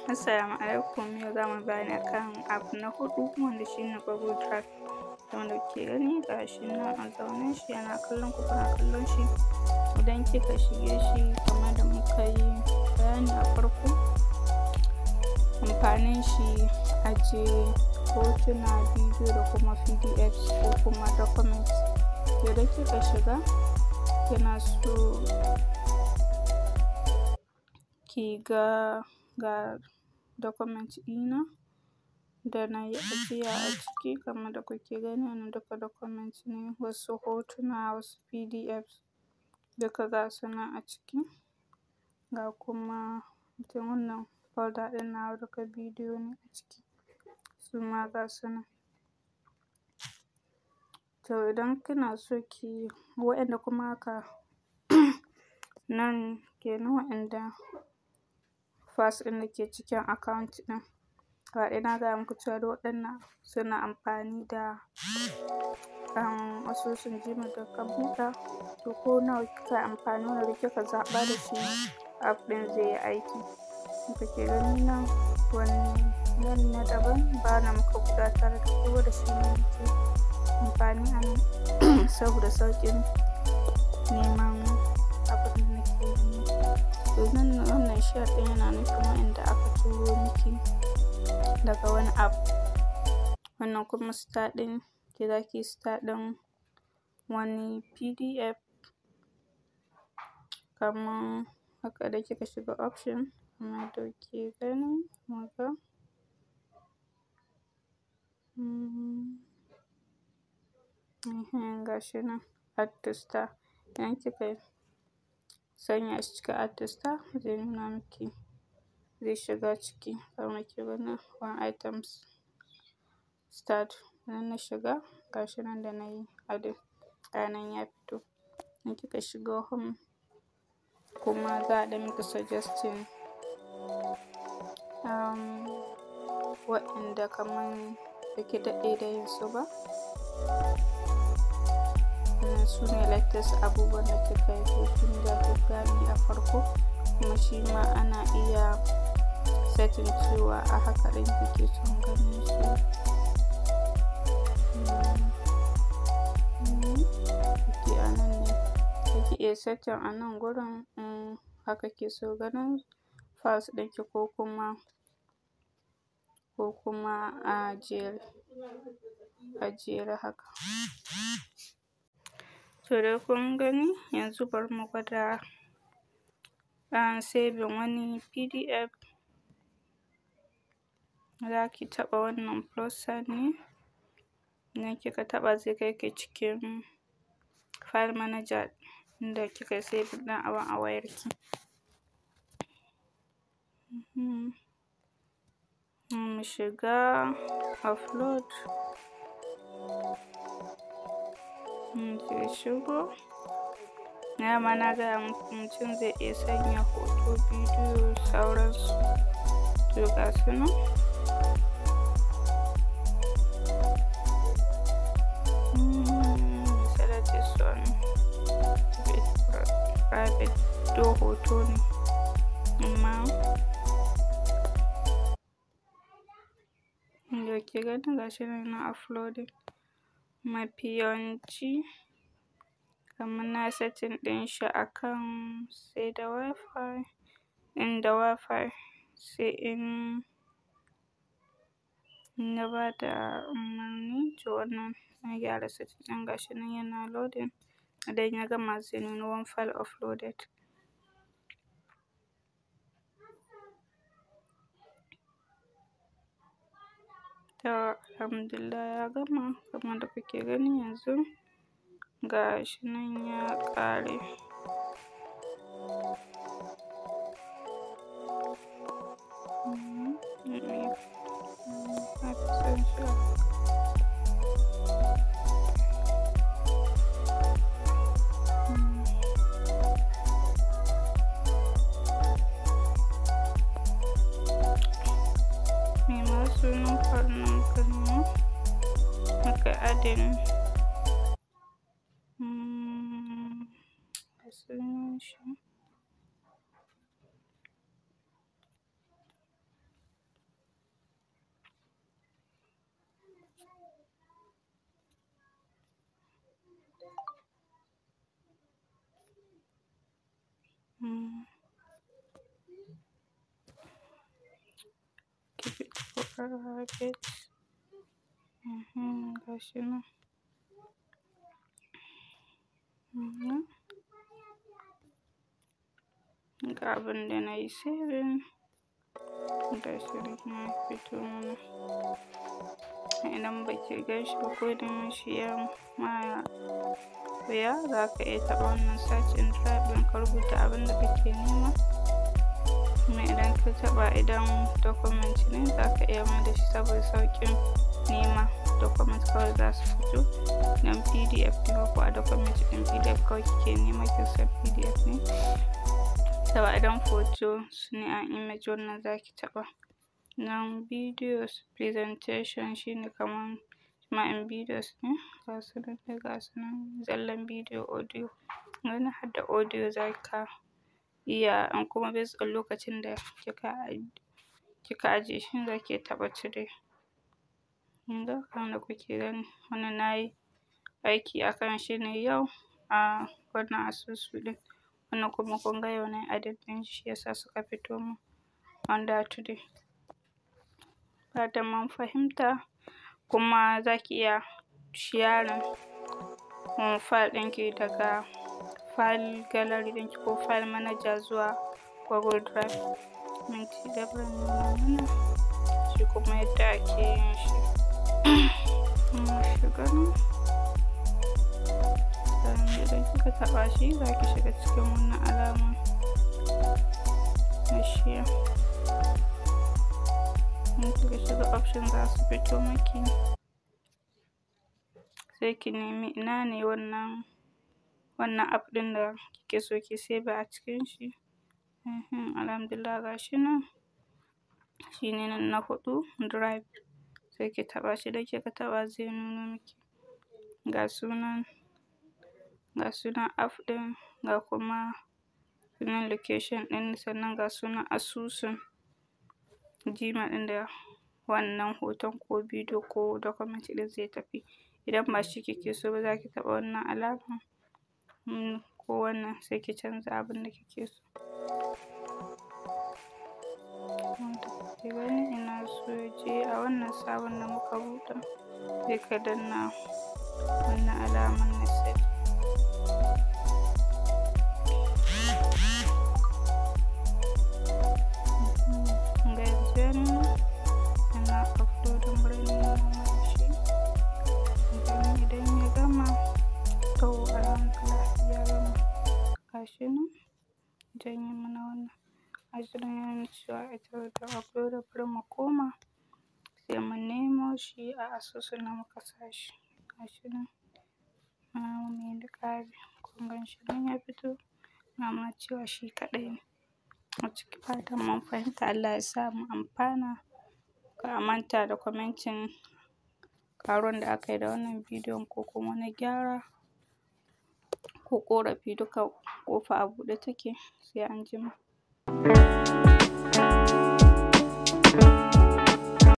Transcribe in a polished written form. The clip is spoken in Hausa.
Assalamu alaikum, yau za mu bayani akan abu na 4 wanda shi ne Google Drive. Wanda kuke gani ga shi nan a zaune shi yana kallon ku kuna kallon shi. Idan kika shige shi kamar da muka yi bayani a farko, amfanin shi ajiye hotuna, bidiyo da kuma PDFs ko kuma documents. Idan kika shiga kina so ki ga document ɗina da na yi ajiya a ciki kamar da kuke gani. Wannan duka document ne, wasu hotuna, wasu PDFs duka ga su nan a ciki. Ga kuma wannan folder ɗin nawa duka bidiyo ne a ciki, su ma ga su nan. To idan kina so ki waɗanda kuma haka nan kenan waɗanda files ɗin da ke cikin account ɗin. Gaba ɗaya na gaya muku cewa waɗannan suna amfani da asusun Gmail da ka buɗe. To ko nawa kika yi amfani wanda kika zaɓa da shi app ɗin zai yi aiki. Kuke gani nan wani na daban ba na muka buɗa tare da kowa da shi ne muke amfani a nan saboda sauƙin neman abin da nake yi. To wannan share ɗin yana nufin waɗanda aka turo miki daga wani app. Wannan kuma star ɗin ki za ki star ɗin wani PDF kamar haka da kika shiga option kamar da kuke gani. Haka ga shi nan add to star. Idan kika sanya shi cikin add to star zai nuna miki, zai shiga ciki kamar ki gani one items start. Idan na shiga ga shi nan da na yi adding ga nan ya fito. Idan kika shiga home kuma za a ɗan miki suggesting waɗanda kamar baki daɗe da yin su ba. Su ne latest abubuwan da kika yi ko tun da kika gani a farko. Kuma shi ma ana iya setting cewa a haka ɗin kike son ganin su. Kike a nan ne kike iya setting a nan gurin haka ke so ganin files ɗinki ko kuma a jere haka. To dai kun gani yanzu bari mu gwada saving wani PDF. Za ki taɓa wannan plus sign ne, idan kika taɓa zai kai ki cikin file manager inda kika save ɗin abun a wayarki. Mu shiga upload, ki shigo. Dama na gaya muku mutum zai iya sanya hoto, bidiyo, sauransu. To ga su nan. Select this one, private do hoto ne amma inda ke gani ga shi nan na uploading. Mafi yawanci kamar na setting ɗin shi akan sai da wifi, inda wifi sai in na ba da umarni. To wannan na gyara setting ɗin ga shi nan yana loading. Idan ya gama zai nuna one file uploaded. To alhamdulillah ya gama kamar da kuke gani yanzu ga shi nan ya ƙare. Sunan farnin kalma muka adding sunan shi private. Gashi nan. Ga abin da na yi saving. Gashi nan ya fito mana. Idan baki ganshi ba ko idan shi ya ma wuya, za ka iya taɓa wannan search and drive ɗin ka rubuta abin da kake nema. Kuma idan ka taɓa, idan document ne za ka iya mai da shi saboda sauƙin nema. Document kawai za su fito. Idan PDF ne ko a document ɗin PDF kawai kike nema, kin san PDF ne. Taɓa idan photo ne a image, wannan za ki taɓa. Nan videos presentation shine kaman in videos ne, gasu nan zallan video, audio. Wani hadda audio za ka iya, an kuma based on lokacin da kika ajiye shi za ki taɓa cire. Kinga kamar da kuke gani, wannan nayi aiki akan shi ne yau a wannan asusu ɗin. Wannan kuma kun ga yau nayi edit ɗin shi, yasa suka fito mun under today. Fatan mun fahimta, kuma za ki iya sharing file ɗinki daga file gallery ɗinki ko file manager zuwa Google Drive. Minti da ban nuna shi kuma yadda ake yin shi. Shiga nan. Idan kika taɓa shi, za ki shiga cikin wannan alama na share. In kika shiga option za su fito maki. Sai ki nemi ina ne wannan app ɗin da kike so ki save a cikin shi. Alhamdulillah gashi nan. Shine nan na 4, drive. Sai ki taɓa shi, da kika taɓa zai nuno miki ga sunan app ɗin, ga kuma sunan location ɗin, sannan ga sunan asusun Gmail ɗin da wannan hoton ko bidiyo ko document ɗin zai tafi. Idan ba shi kike so ba, za ki taɓa wannan alaman ko wannan, sai ki canza abin da kike so. Wanda kuke gani ina so ya je a wannan sabon da muka buɗe, sai ka danna wannan alaman na save. Ga yanzu ya nuna yana uploading, bari in nuna shi. Idan ya gama, to alhamdulillah ya gama. Gashi nan idan ya mana wannan, ashirin ya nuna cewa ita da upload, bari mu koma sai mu nemo shi a asusun da muka sa shi. Gashi nan mai da ƙari, kun gan shi nan ya fito, amma cewa shi kaɗai ne a ciki. Fatan mun fahimta, Allah ya sa mu amfana. Ka manta da commenting ƙaruwan da aka yi da wannan bidiyon ko kuma na gyara ko ƙorafi, duka ƙofa a buɗe take. Sai anjima.